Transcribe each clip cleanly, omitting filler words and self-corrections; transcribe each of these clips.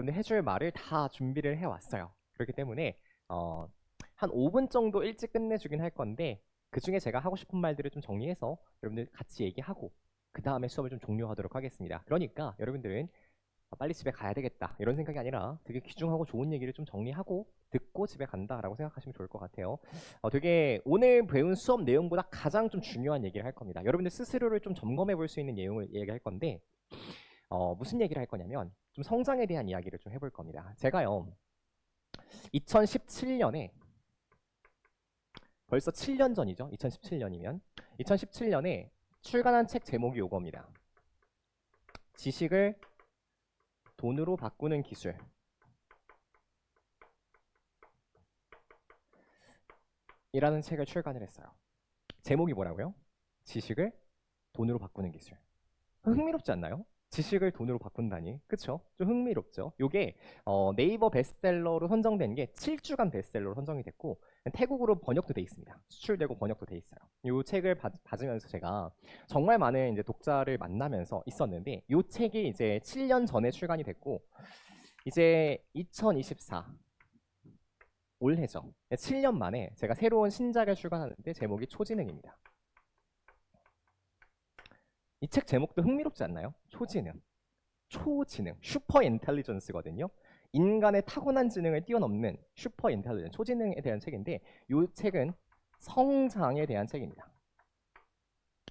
여러분들 해줄 말을 다 준비를 해왔어요. 그렇기 때문에 한 5분 정도 일찍 끝내주긴 할 건데 그 중에 제가 하고 싶은 말들을 좀 정리해서 여러분들 같이 얘기하고 그 다음에 수업을 좀 종료하도록 하겠습니다. 그러니까 여러분들은 빨리 집에 가야 되겠다 이런 생각이 아니라 되게 귀중하고 좋은 얘기를 좀 정리하고 듣고 집에 간다라고 생각하시면 좋을 것 같아요. 되게 오늘 배운 수업 내용보다 가장 좀 중요한 얘기를 할 겁니다. 여러분들 스스로를 좀 점검해 볼 수 있는 내용을 얘기할 건데 무슨 얘기를 할 거냐면 좀 성장에 대한 이야기를 좀 해볼 겁니다. 제가요 2017년에 벌써 7년 전이죠. 2017년이면 2017년에 출간한 책 제목이 요겁니다. 지식을 돈으로 바꾸는 기술. 이라는 책을 출간을 했어요. 제목이 뭐라고요? 지식을 돈으로 바꾸는 기술. 흥미롭지 않나요? 지식을 돈으로 바꾼다니. 그쵸? 좀 흥미롭죠? 요게 네이버 베스트셀러로 선정된 게 7주간 베스트셀러로 선정이 됐고 태국어로 번역도 돼 있습니다. 수출되고 번역도 돼 있어요. 요 책을 받으면서 제가 정말 많은 이제 독자를 만나면서 있었는데 요 책이 이제 7년 전에 출간이 됐고 이제 2024 올해죠. 7년 만에 제가 새로운 신작을 출간하는데 제목이 초지능입니다. 이 책 제목도 흥미롭지 않나요? 초지능. 초지능. 슈퍼 인텔리전스거든요. 인간의 타고난 지능을 뛰어넘는 슈퍼 인텔리전스, 초지능에 대한 책인데 이 책은 성장에 대한 책입니다.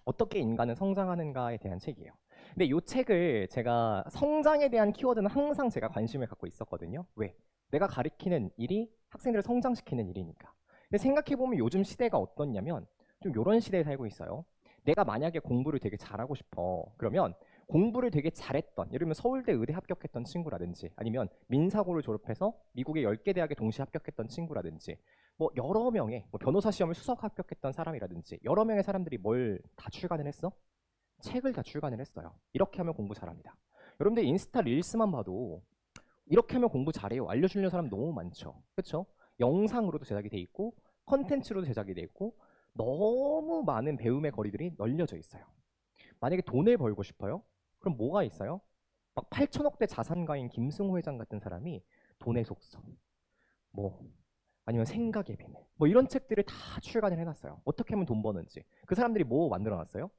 어떻게 인간은 성장하는가에 대한 책이에요. 근데 이 책을 제가 성장에 대한 키워드는 항상 제가 관심을 갖고 있었거든요. 왜? 내가 가리키는 일이 학생들을 성장시키는 일이니까. 근데 생각해보면 요즘 시대가 어떻냐면 좀 이런 시대에 살고 있어요. 내가 만약에 공부를 되게 잘하고 싶어. 그러면 공부를 되게 잘했던, 예를 들면 서울대 의대 합격했던 친구라든지 아니면 민사고를 졸업해서 미국의 10개 대학에 동시에 합격했던 친구라든지 뭐 여러 명의 변호사 시험을 수석 합격했던 사람이라든지 여러 명의 사람들이 뭘 다 출간을 했어? 책을 다 출간을 했어요. 이렇게 하면 공부 잘합니다. 여러분들 인스타 릴스만 봐도 이렇게 하면 공부 잘해요. 알려주는 사람 너무 많죠. 그렇죠? 영상으로도 제작이 돼 있고 컨텐츠로도 제작이 돼 있고 너무 많은 배움의 거리들이 널려져 있어요. 만약에 돈을 벌고 싶어요? 그럼 뭐가 있어요? 막 8천억대 자산가인 김승호 회장 같은 사람이 돈의 속성, 뭐 아니면 생각의 비밀, 뭐 이런 책들을 다 출간을 해놨어요. 어떻게 하면 돈 버는지. 그 사람들이 뭐 만들어놨어요?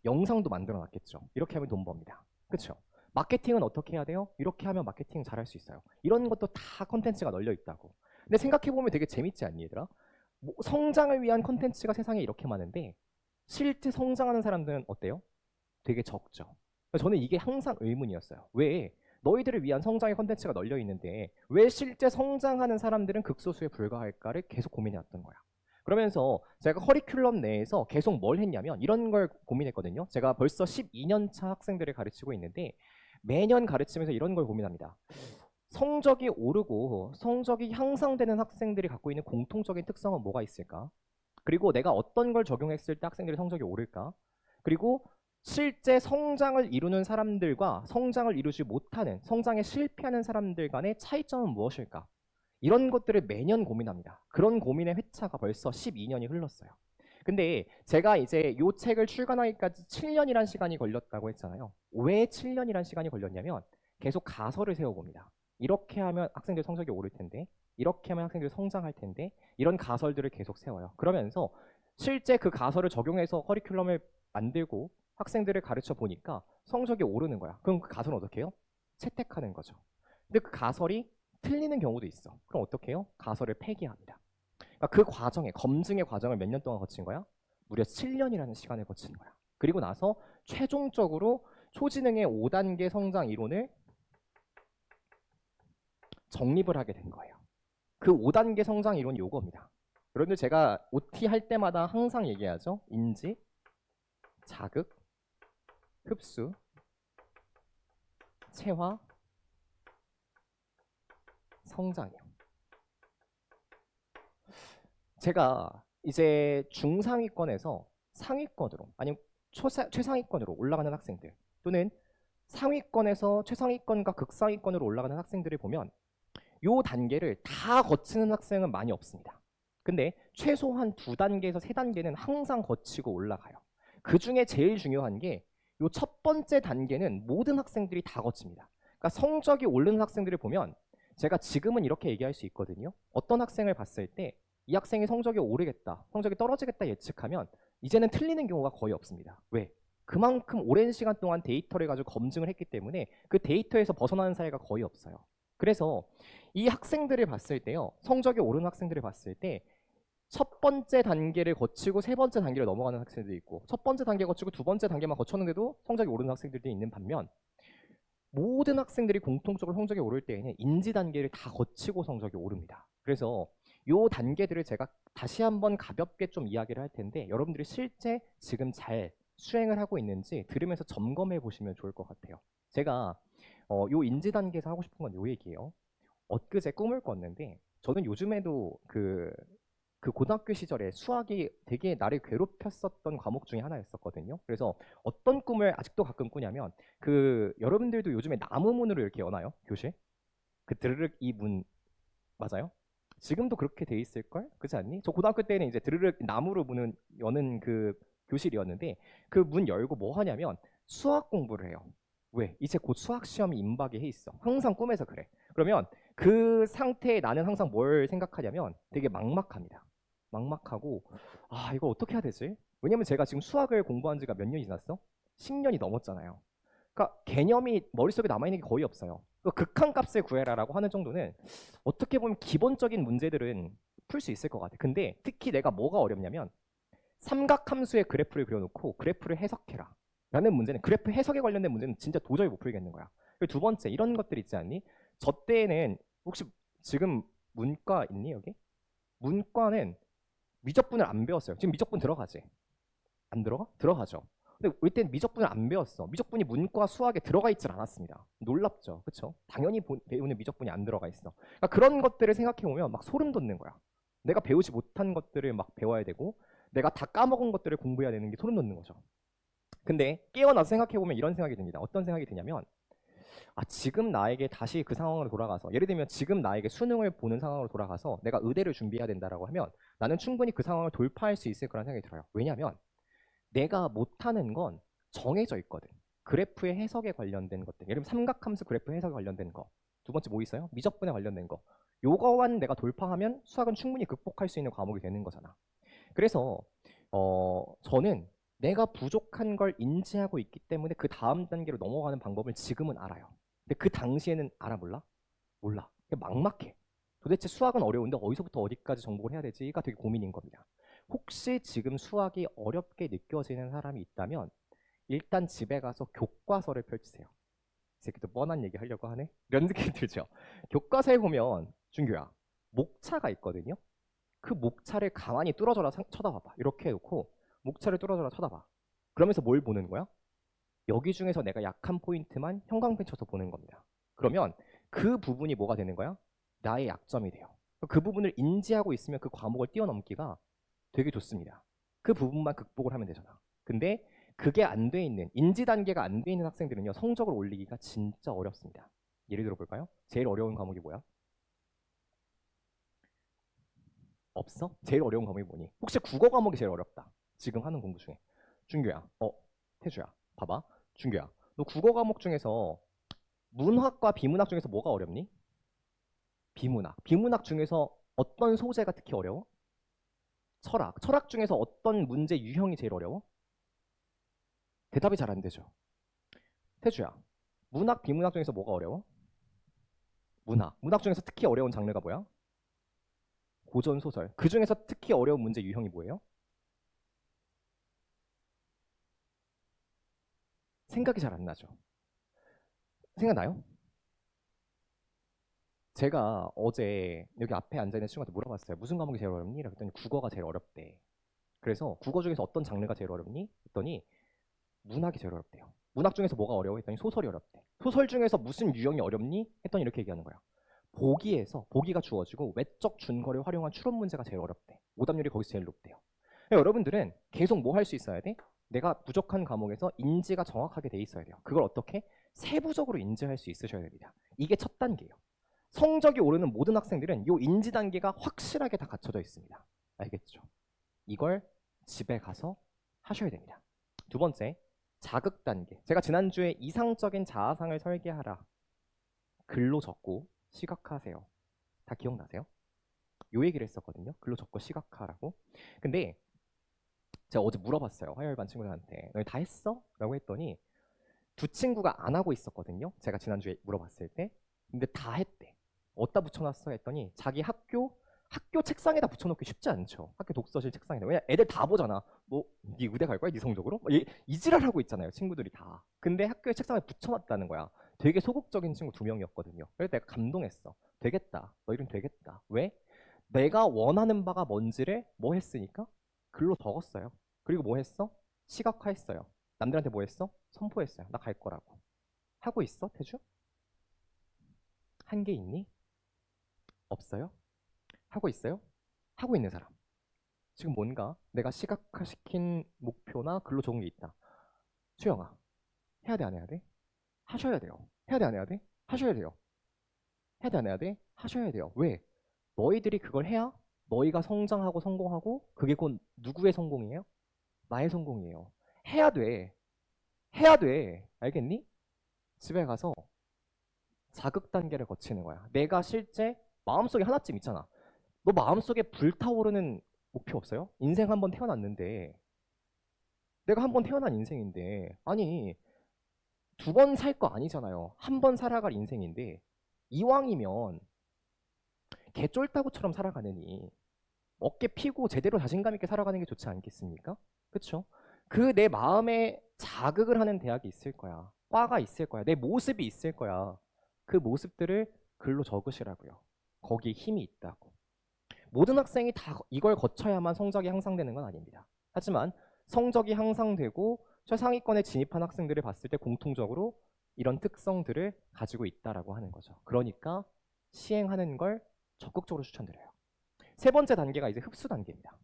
영상도 만들어놨겠죠. 이렇게 하면 돈 법니다. 그렇죠? 마케팅은 어떻게 해야 돼요? 이렇게 하면 마케팅 잘할 수 있어요. 이런 것도 다 컨텐츠가 널려 있다고. 근데 생각해보면 되게 재밌지 않니 얘들아? 뭐 성장을 위한 컨텐츠가 세상에 이렇게 많은데 실제 성장하는 사람들은 어때요? 되게 적죠. 저는 이게 항상 의문이었어요. 왜 너희들을 위한 성장의 컨텐츠가 널려 있는데 왜 실제 성장하는 사람들은 극소수에 불과할까를 계속 고민해왔던 거야. 그러면서 제가 커리큘럼 내에서 계속 뭘 했냐면 이런 걸 고민했거든요. 제가 벌써 12년 차 학생들을 가르치고 있는데 매년 가르치면서 이런 걸 고민합니다. 성적이 오르고 성적이 향상되는 학생들이 갖고 있는 공통적인 특성은 뭐가 있을까? 그리고 내가 어떤 걸 적용했을 때 학생들의 성적이 오를까? 그리고 실제 성장을 이루는 사람들과 성장을 이루지 못하는, 성장에 실패하는 사람들 간의 차이점은 무엇일까? 이런 것들을 매년 고민합니다. 그런 고민의 회차가 벌써 12년이 흘렀어요. 근데 제가 이제 이 책을 출간하기까지 7년이란 시간이 걸렸다고 했잖아요. 왜 7년이란 시간이 걸렸냐면 계속 가설을 세워봅니다. 이렇게 하면 학생들 성적이 오를 텐데, 이렇게 하면 학생들이 성장할 텐데, 이런 가설들을 계속 세워요. 그러면서 실제 그 가설을 적용해서 커리큘럼을 만들고 학생들을 가르쳐 보니까 성적이 오르는 거야. 그럼 그 가설은 어떻게 해요? 채택하는 거죠. 근데 그 가설이 틀리는 경우도 있어. 그럼 어떻게 해요? 가설을 폐기합니다. 그러니까 그 과정에, 검증의 과정을 몇 년 동안 거친 거야? 무려 7년이라는 시간을 거친 거야. 그리고 나서 최종적으로 초지능의 5단계 성장 이론을 정립을 하게 된 거예요. 그 5단계 성장 이론이 요겁니다. 여러분들 제가 OT 할 때마다 항상 얘기하죠. 인지, 자극, 흡수, 체화, 성장이요. 제가 이제 중상위권에서 상위권으로 아니면 최상위권으로 올라가는 학생들 또는 상위권에서 최상위권과 극상위권으로 올라가는 학생들을 보면 요 단계를 다 거치는 학생은 많이 없습니다. 근데 최소한 2단계에서 3단계는 항상 거치고 올라가요. 그 중에 제일 중요한 게 요 첫 번째 단계는 모든 학생들이 다 거칩니다. 그러니까 성적이 오르는 학생들을 보면 제가 지금은 이렇게 얘기할 수 있거든요. 어떤 학생을 봤을 때 이 학생이 성적이 오르겠다, 성적이 떨어지겠다 예측하면 이제는 틀리는 경우가 거의 없습니다. 왜? 그만큼 오랜 시간 동안 데이터를 가지고 검증을 했기 때문에 그 데이터에서 벗어나는 사례가 거의 없어요. 그래서 이 학생들을 봤을 때요, 성적이 오르는 학생들을 봤을 때 첫 번째 단계를 거치고 세 번째 단계를 넘어가는 학생들도 있고, 첫 번째 단계 거치고 두 번째 단계만 거쳤는데도 성적이 오르는 학생들도 있는 반면, 모든 학생들이 공통적으로 성적이 오를 때에는 인지 단계를 다 거치고 성적이 오릅니다. 그래서 요 단계들을 제가 다시 한번 가볍게 좀 이야기를 할 텐데, 여러분들이 실제 지금 잘 수행을 하고 있는지 들으면서 점검해 보시면 좋을 것 같아요. 제가 요 인지 단계에서 하고 싶은 건 요 얘기예요. 엊그제 꿈을 꿨는데, 저는 요즘에도 그 고등학교 시절에 수학이 되게 나를 괴롭혔었던 과목 중에 하나였었거든요. 그래서 어떤 꿈을 아직도 가끔 꾸냐면, 여러분들도 요즘에 나무 문으로 이렇게 여나요? 교실? 그 드르륵 이 문 맞아요? 지금도 그렇게 돼 있을걸? 그렇지 않니? 저 고등학교 때는 이제 드르륵 나무로 문은 여는 그 교실이었는데, 그 문 열고 뭐 하냐면 수학 공부를 해요. 왜? 이제 곧 수학 시험이 임박이 해 있어. 항상 꿈에서 그래. 그러면 그 상태에 나는 항상 뭘 생각하냐면 되게 막막합니다. 막막하고, 아, 이걸 어떻게 해야 되지? 왜냐면 제가 지금 수학을 공부한 지가 몇 년이 지났어? 10년이 넘었잖아요. 그러니까 개념이 머릿속에 남아있는 게 거의 없어요. 그 극한값을 구해라라고 하는 정도는 어떻게 보면 기본적인 문제들은 풀 수 있을 것 같아. 근데 특히 내가 뭐가 어렵냐면, 삼각함수의 그래프를 그려놓고 그래프를 해석해라 라는 문제는, 그래프 해석에 관련된 문제는 진짜 도저히 못 풀겠는 거야. 그리고 두 번째, 이런 것들 있지 않니? 저 때는 혹시 지금 문과 있니 여기? 문과는 미적분을 안 배웠어요. 지금 미적분 들어가지? 안 들어가? 들어가죠. 근데 우리 때는 미적분을 안 배웠어. 미적분이 문과 수학에 들어가 있질 않았습니다. 놀랍죠, 그렇죠? 당연히 배우는 미적분이 안 들어가 있어. 그러니까 그런 것들을 생각해 보면 막 소름 돋는 거야. 내가 배우지 못한 것들을 막 배워야 되고, 내가 다 까먹은 것들을 공부해야 되는 게 소름 돋는 거죠. 근데 깨어나서 생각해 보면 이런 생각이 듭니다. 어떤 생각이 드냐면, 아, 지금 나에게 다시 그 상황으로 돌아가서, 예를 들면 지금 나에게 수능을 보는 상황으로 돌아가서 내가 의대를 준비해야 된다라고 하면 나는 충분히 그 상황을 돌파할 수 있을 거라는 생각이 들어요. 왜냐하면 내가 못하는 건 정해져 있거든. 그래프의 해석에 관련된 것들, 예를 들면 삼각함수 그래프 해석에 관련된 거, 두 번째 뭐 있어요? 미적분에 관련된 거. 요거만 내가 돌파하면 수학은 충분히 극복할 수 있는 과목이 되는 거잖아. 그래서 저는 내가 부족한 걸 인지하고 있기 때문에 그 다음 단계로 넘어가는 방법을 지금은 알아요. 근데 그 당시에는 알아 몰라? 몰라. 막막해. 도대체 수학은 어려운데 어디서부터 어디까지 정복을 해야 되지가 되게 고민인 겁니다. 혹시 지금 수학이 어렵게 느껴지는 사람이 있다면 일단 집에 가서 교과서를 펼치세요. 이 새끼도 뻔한 얘기 하려고 하네? 이런 느낌이 들죠? 교과서에 보면, 준규야, 목차가 있거든요? 그 목차를 가만히 뚫어져라 쳐다봐봐. 이렇게 해놓고 목차를 뚫어져라 쳐다봐. 그러면서 뭘 보는 거야? 여기 중에서 내가 약한 포인트만 형광펜 쳐서 보는 겁니다. 그러면 그 부분이 뭐가 되는 거야? 나의 약점이 돼요. 그 부분을 인지하고 있으면 그 과목을 뛰어넘기가 되게 좋습니다. 그 부분만 극복을 하면 되잖아. 근데 그게 안 돼 있는, 인지 단계가 안 돼 있는 학생들은요, 성적을 올리기가 진짜 어렵습니다. 예를 들어 볼까요? 제일 어려운 과목이 뭐야? 없어? 제일 어려운 과목이 뭐니? 혹시 국어 과목이 제일 어렵다, 지금 하는 공부 중에. 준규야, 태주야, 봐봐. 준규야, 너 국어 과목 중에서 문학과 비문학 중에서 뭐가 어렵니? 비문학. 비문학 중에서 어떤 소재가 특히 어려워? 철학. 철학 중에서 어떤 문제 유형이 제일 어려워? 대답이 잘 안 되죠. 태주야, 문학, 비문학 중에서 뭐가 어려워? 문학. 문학 중에서 특히 어려운 장르가 뭐야? 고전 소설. 그 중에서 특히 어려운 문제 유형이 뭐예요? 생각이 잘 안 나죠. 생각나요? 제가 어제 여기 앞에 앉아있는 친구한테 물어봤어요. 무슨 과목이 제일 어렵니? 그랬더니 국어가 제일 어렵대. 그래서 국어 중에서 어떤 장르가 제일 어렵니? 했더니 문학이 제일 어렵대요. 문학 중에서 뭐가 어려워? 했더니 소설이 어렵대. 소설 중에서 무슨 유형이 어렵니? 했더니 이렇게 얘기하는 거야. 보기가 주어지고 외적 준거를 활용한 추론 문제가 제일 어렵대. 오답률이 거기서 제일 높대요. 그러니까 여러분들은 계속 뭐 할 수 있어야 돼? 내가 부족한 과목에서 인지가 정확하게 돼 있어야 돼요. 그걸 어떻게? 세부적으로 인지할 수 있으셔야 됩니다. 이게 첫 단계예요. 성적이 오르는 모든 학생들은 이 인지 단계가 확실하게 다 갖춰져 있습니다. 알겠죠? 이걸 집에 가서 하셔야 됩니다. 두 번째, 자극 단계. 제가 지난주에 이상적인 자아상을 설계하라 글로 적고 시각화하세요. 다 기억나세요? 요 얘기를 했었거든요. 글로 적고 시각화라고. 근데 제가 어제 물어봤어요. 화요일반 친구들한테. 너희 다 했어? 라고 했더니 두 친구가 안 하고 있었거든요. 제가 지난주에 물어봤을 때. 근데 다 했대. 어디다 붙여놨어? 했더니 자기 학교 책상에다 붙여놓기 쉽지 않죠. 학교 독서실 책상에다. 왜냐 애들 다 보잖아. 너 네 의대 갈 거야? 네 성적으로? 이 지랄하고 있잖아요. 친구들이 다. 근데 학교에 책상에 붙여놨다는 거야. 되게 소극적인 친구 두 명이었거든요. 그래서 내가 감동했어. 되겠다. 너희는 되겠다. 왜? 내가 원하는 바가 뭔지를 뭐 했으니까? 글로 적었어요. 그리고 뭐 했어? 시각화했어요. 남들한테 뭐 했어? 선포했어요. 나 갈 거라고. 하고 있어, 태주? 한 게 있니? 없어요? 하고 있어요? 하고 있는 사람. 지금 뭔가 내가 시각화시킨 목표나 글로 적은 게 있다. 수영아, 해야 돼, 안 해야 돼? 하셔야 돼요. 해야 돼, 안 해야 돼? 하셔야 돼요. 해야 돼, 안 해야 돼? 하셔야 돼요. 왜? 너희들이 그걸 해야 너희가 성장하고 성공하고 그게 곧 누구의 성공이에요? 나의 성공이에요. 해야 돼. 해야 돼. 알겠니? 집에 가서 자극 단계를 거치는 거야. 내가 실제 마음속에 하나쯤 있잖아. 너 마음속에 불타오르는 목표 없어요? 인생 한 번 태어났는데 내가 한 번 태어난 인생인데 아니 두 번 살 거 아니잖아요. 한 번 살아갈 인생인데 이왕이면 개쫄따구처럼 살아가느니 어깨 피고 제대로 자신감 있게 살아가는 게 좋지 않겠습니까? 그쵸? 그 내 마음에 자극을 하는 대학이 있을 거야. 과가 있을 거야. 내 모습이 있을 거야. 그 모습들을 글로 적으시라고요. 거기에 힘이 있다고. 모든 학생이 다 이걸 거쳐야만 성적이 향상되는 건 아닙니다. 하지만 성적이 향상되고 최상위권에 진입한 학생들을 봤을 때 공통적으로 이런 특성들을 가지고 있다라고 하는 거죠. 그러니까 시행하는 걸 적극적으로 추천드려요. 세 번째 단계가 이제 흡수 단계입니다.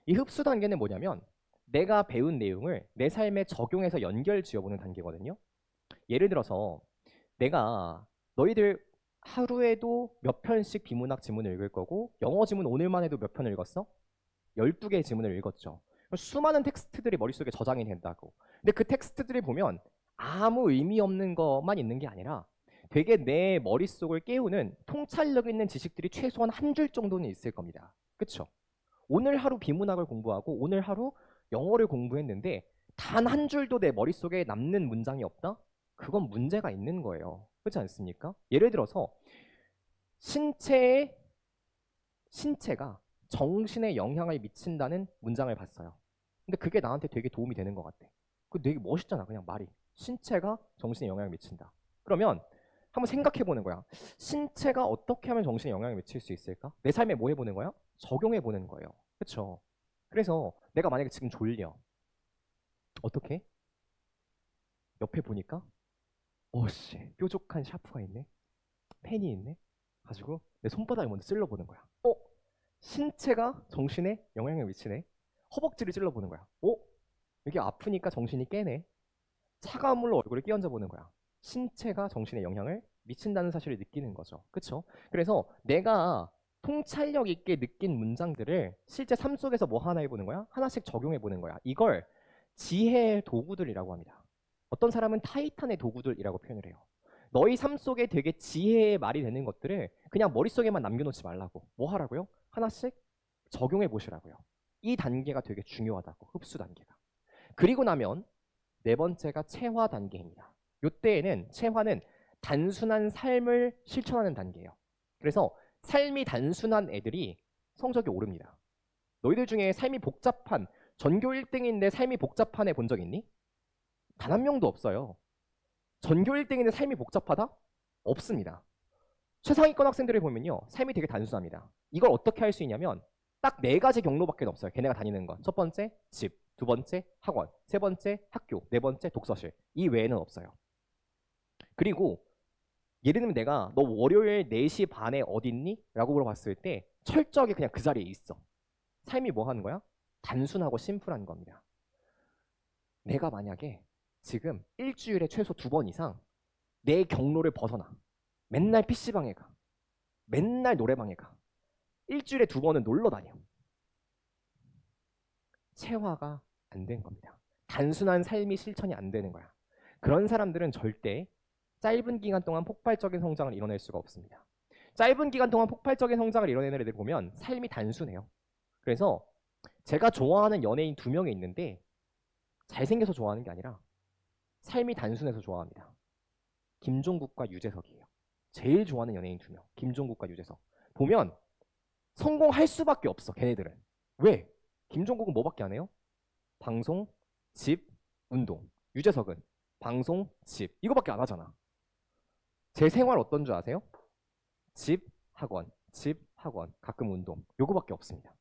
이 흡수 단계는 뭐냐면 내가 배운 내용을 내 삶에 적용해서 연결 지어보는 단계거든요. 예를 들어서 내가 너희들 하루에도 몇 편씩 비문학 지문을 읽을 거고 영어 지문 오늘만 해도 몇 편 읽었어? 12개의 지문을 읽었죠. 수많은 텍스트들이 머릿속에 저장이 된다고. 근데 그 텍스트들을 보면 아무 의미 없는 것만 있는 게 아니라 되게 내 머릿속을 깨우는 통찰력 있는 지식들이 최소한 한 줄 정도는 있을 겁니다. 그쵸? 오늘 하루 비문학을 공부하고 오늘 하루 영어를 공부했는데 단 한 줄도 내 머릿속에 남는 문장이 없다? 그건 문제가 있는 거예요. 그렇지 않습니까? 예를 들어서 신체가 정신에 영향을 미친다는 문장을 봤어요. 근데 그게 나한테 되게 도움이 되는 것 같아. 그 되게 멋있잖아, 그냥 말이. 신체가 정신에 영향을 미친다. 그러면 한번 생각해 보는 거야. 신체가 어떻게 하면 정신에 영향을 미칠 수 있을까? 내 삶에 뭐 해보는 거야? 적용해 보는 거예요. 그쵸? 그래서 내가 만약에 지금 졸려. 어떻게? 옆에 보니까 어씨 뾰족한 샤프가 있네. 펜이 있네. 가지고 내 손바닥을 먼저 찔러보는 거야. 신체가 정신에 영향을 미치네. 허벅지를 찔러보는 거야. 이게 아프니까 정신이 깨네. 차가운 물로 얼굴을 끼얹어 보는 거야. 신체가 정신에 영향을 미친다는 사실을 느끼는 거죠. 그쵸? 그래서 내가 통찰력 있게 느낀 문장들을 실제 삶 속에서 뭐 하나 해보는 거야? 하나씩 적용해 보는 거야. 이걸 지혜의 도구들이라고 합니다. 어떤 사람은 타이탄의 도구들이라고 표현을 해요. 너희 삶 속에 되게 지혜의 말이 되는 것들을 그냥 머릿속에만 남겨놓지 말라고. 뭐 하라고요? 하나씩 적용해 보시라고요. 이 단계가 되게 중요하다고. 흡수 단계가. 그리고 나면 네 번째가 체화 단계입니다. 이때에는 체화는 단순한 삶을 실천하는 단계예요. 그래서 삶이 단순한 애들이 성적이 오릅니다. 너희들 중에 삶이 복잡한 전교 1등인데 삶이 복잡한 애 본 적 있니? 단 한 명도 없어요. 전교 1등인데 삶이 복잡하다? 없습니다. 최상위권 학생들을 보면요. 삶이 되게 단순합니다. 이걸 어떻게 할 수 있냐면 딱 네 가지 경로밖에 없어요. 걔네가 다니는 건. 첫 번째, 집. 두 번째, 학원. 세 번째, 학교. 네 번째, 독서실. 이 외에는 없어요. 그리고 예를 들면 내가 너 월요일 4시 반에 어딨니? 라고 물어봤을 때 철저하게 그냥 그 자리에 있어. 삶이 뭐 하는 거야? 단순하고 심플한 겁니다. 내가 만약에 지금 일주일에 최소 2번 이상 내 경로를 벗어나. 맨날 PC방에 가. 맨날 노래방에 가. 일주일에 2번은 놀러 다녀. 체화가 안 된 겁니다. 단순한 삶이 실천이 안 되는 거야. 그런 사람들은 절대 짧은 기간 동안 폭발적인 성장을 이뤄낼 수가 없습니다. 짧은 기간 동안 폭발적인 성장을 이뤄내는 애들 보면 삶이 단순해요. 그래서 제가 좋아하는 연예인 2명이 있는데 잘생겨서 좋아하는 게 아니라 삶이 단순해서 좋아합니다. 김종국과 유재석이에요. 제일 좋아하는 연예인 2명. 김종국과 유재석. 보면 성공할 수밖에 없어, 걔네들은. 왜? 김종국은 뭐밖에 안 해요? 방송, 집, 운동. 유재석은 방송, 집. 이거밖에 안 하잖아. 제 생활 어떤 줄 아세요? 집, 학원, 집, 학원, 가끔 운동. 요거밖에 없습니다.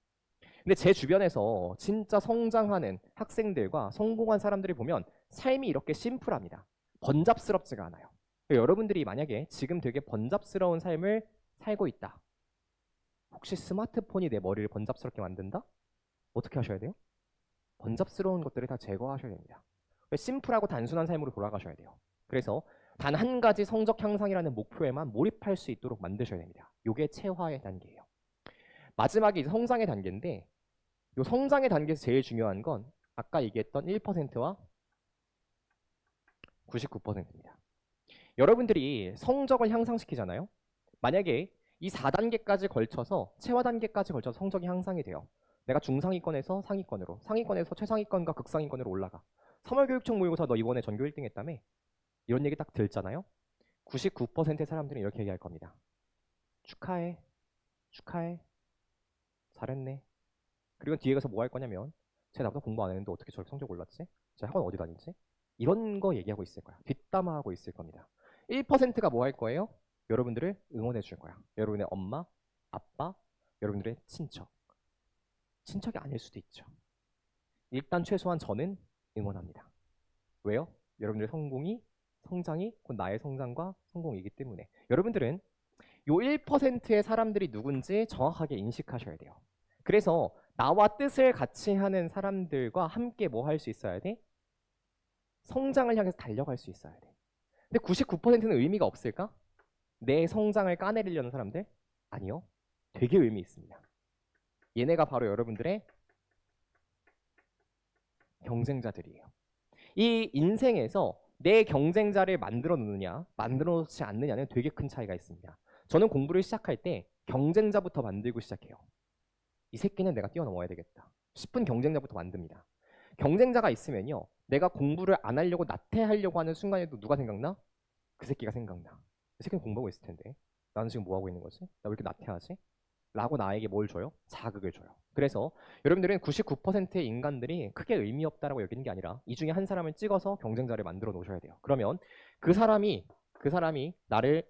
근데 제 주변에서 진짜 성장하는 학생들과 성공한 사람들을 보면 삶이 이렇게 심플합니다. 번잡스럽지가 않아요. 여러분들이 만약에 지금 되게 번잡스러운 삶을 살고 있다. 혹시 스마트폰이 내 머리를 번잡스럽게 만든다? 어떻게 하셔야 돼요? 번잡스러운 것들을 다 제거하셔야 됩니다. 심플하고 단순한 삶으로 돌아가셔야 돼요. 그래서 단 한 가지 성적 향상이라는 목표에만 몰입할 수 있도록 만드셔야 됩니다. 이게 체화의 단계예요. 마지막이 이제 성장의 단계인데 이 성장의 단계에서 제일 중요한 건 아까 얘기했던 1%와 99%입니다. 여러분들이 성적을 향상시키잖아요. 만약에 이 4단계까지 걸쳐서 체화 단계까지 걸쳐서 성적이 향상이 돼요. 내가 중상위권에서 상위권으로, 상위권에서 최상위권과 극상위권으로 올라가. 3월 교육청 모의고사 너 이번에 전교 1등 했다며? 이런 얘기 딱 들잖아요. 99%의 사람들은 이렇게 얘기할 겁니다. 축하해. 축하해. 잘했네. 그리고 뒤에 가서 뭐 할 거냐면 쟤 나보다 공부 안 했는데 어떻게 저렇게 성적 올랐지? 쟤 학원 어디 다니지? 이런 거 얘기하고 있을 거야. 뒷담화하고 있을 겁니다. 1%가 뭐 할 거예요? 여러분들을 응원해 줄 거야. 여러분의 엄마, 아빠, 여러분들의 친척. 친척이 아닐 수도 있죠. 일단 최소한 저는 응원합니다. 왜요? 여러분들의 성장이 곧 나의 성장과 성공이기 때문에. 여러분들은 요 1%의 사람들이 누군지 정확하게 인식하셔야 돼요. 그래서 나와 뜻을 같이 하는 사람들과 함께 뭐 할 수 있어야 돼? 성장을 향해서 달려갈 수 있어야 돼. 근데 99%는 의미가 없을까? 내 성장을 까내리려는 사람들? 아니요. 되게 의미 있습니다. 얘네가 바로 여러분들의 경쟁자들이에요. 이 인생에서 내 경쟁자를 만들어 놓느냐, 만들어 놓지 않느냐는 되게 큰 차이가 있습니다. 저는 공부를 시작할 때 경쟁자부터 만들고 시작해요. 이 새끼는 내가 뛰어넘어야 되겠다 싶은 경쟁자부터 만듭니다. 경쟁자가 있으면요, 내가 공부를 안 하려고 나태하려고 하는 순간에도 누가 생각나? 그 새끼가 생각나. 이 새끼는 공부하고 있을 텐데 나는 지금 뭐 하고 있는 거지? 나 왜 이렇게 나태하지? 라고 나에게 뭘 줘요? 자극을 줘요. 그래서 여러분들은 99%의 인간들이 크게 의미 없다라고 여기는 게 아니라 이 중에 한 사람을 찍어서 경쟁자를 만들어 놓으셔야 돼요. 그러면 그 사람이 나를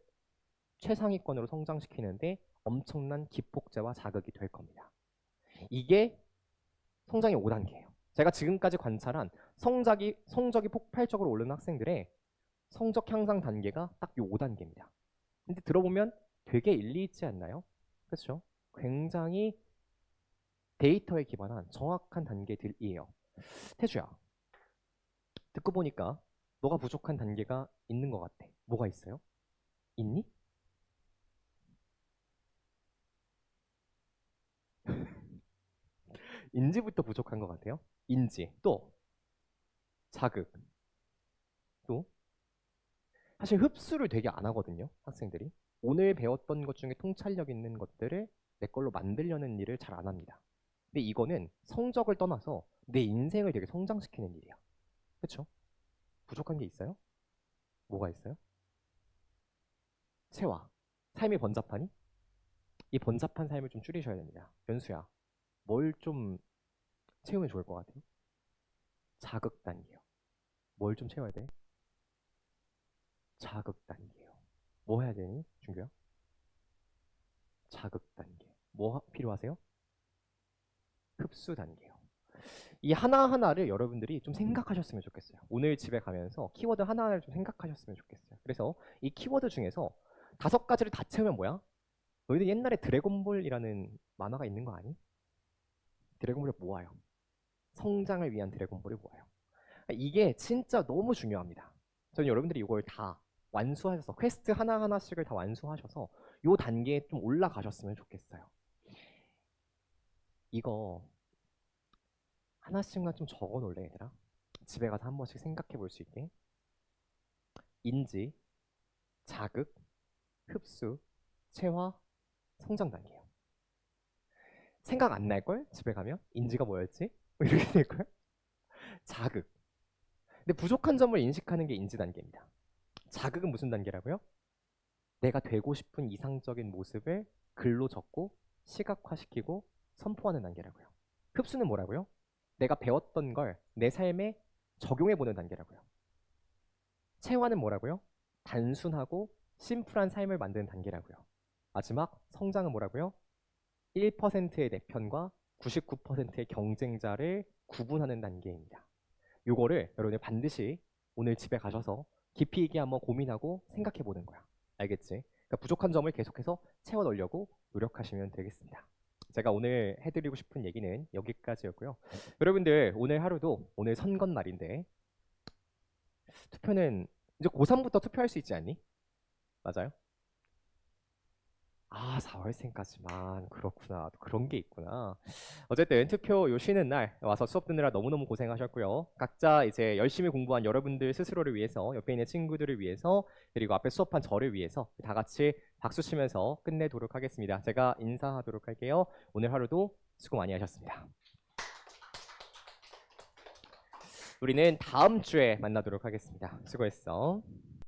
최상위권으로 성장시키는데 엄청난 기폭제와 자극이 될 겁니다. 이게 성장의 5단계예요. 제가 지금까지 관찰한 성적이 폭발적으로 오르는 학생들의 성적 향상 단계가 딱 이 5단계입니다. 근데 들어보면 되게 일리 있지 않나요? 그렇죠? 굉장히 데이터에 기반한 정확한 단계들이에요. 태주야, 듣고 보니까 너가 부족한 단계가 있는 것 같아. 뭐가 있어요? 있니? 인지부터 부족한 것 같아요. 인지, 또 자극, 또 사실 흡수를 되게 안 하거든요. 학생들이. 오늘 배웠던 것 중에 통찰력 있는 것들을 내 걸로 만들려는 일을 잘 안 합니다. 근데 이거는 성적을 떠나서 내 인생을 되게 성장시키는 일이야. 그렇죠? 부족한 게 있어요? 뭐가 있어요? 체화. 삶이 번잡하니? 이 번잡한 삶을 좀 줄이셔야 됩니다. 연수야, 뭘 좀 채우면 좋을 것 같아요? 자극 단계요. 뭘 좀 채워야 돼? 자극 단계요. 뭐 해야 되니, 준규야? 자극 단계. 뭐 필요하세요? 흡수 단계요. 이 하나하나를 여러분들이 좀 생각하셨으면 좋겠어요. 오늘 집에 가면서 키워드 하나하나를 좀 생각하셨으면 좋겠어요. 그래서 이 키워드 중에서 5가지를 다 채우면 뭐야? 너희들 옛날에 드래곤볼이라는 만화가 있는 거 아니? 드래곤볼을 모아요. 성장을 위한 드래곤볼을 모아요. 이게 진짜 너무 중요합니다. 저는 여러분들이 이걸 다 완수하셔서 퀘스트 하나하나씩을 다 완수하셔서 이 단계에 좀 올라가셨으면 좋겠어요. 이거 하나씩만 좀 적어 놓을래, 얘들아? 집에 가서 한 번씩 생각해 볼 수 있게. 인지, 자극, 흡수, 체화, 성장 단계예요. 생각 안 날걸? 집에 가면? 인지가 뭐였지? 뭐 이렇게 될걸? 자극. 근데 부족한 점을 인식하는 게 인지 단계입니다. 자극은 무슨 단계라고요? 내가 되고 싶은 이상적인 모습을 글로 적고 시각화시키고 선포하는 단계라고요. 흡수는 뭐라고요? 내가 배웠던 걸 내 삶에 적용해보는 단계라고요. 체화는 뭐라고요? 단순하고 심플한 삶을 만드는 단계라고요. 마지막 성장은 뭐라고요? 1%의 내 편과 99%의 경쟁자를 구분하는 단계입니다. 요거를 여러분이 반드시 오늘 집에 가셔서 깊이 있게 한번 고민하고 생각해 보는 거야. 알겠지? 그러니까 부족한 점을 계속해서 채워 넣으려고 노력하시면 되겠습니다. 제가 오늘 해드리고 싶은 얘기는 여기까지였고요. 여러분들 오늘 하루도 오늘 선거 날인데 투표는 이제 고3부터 투표할 수 있지 않니? 맞아요? 아, 4월생까지만. 그렇구나. 또 그런 게 있구나. 어쨌든 투표 요 쉬는 날 와서 수업 듣느라 너무너무 고생하셨고요. 각자 이제 열심히 공부한 여러분들 스스로를 위해서, 옆에 있는 친구들을 위해서, 그리고 앞에 수업한 저를 위해서 다 같이 박수 치면서 끝내도록 하겠습니다. 제가 인사하도록 할게요. 오늘 하루도 수고 많이 하셨습니다. 우리는 다음 주에 만나도록 하겠습니다. 수고했어.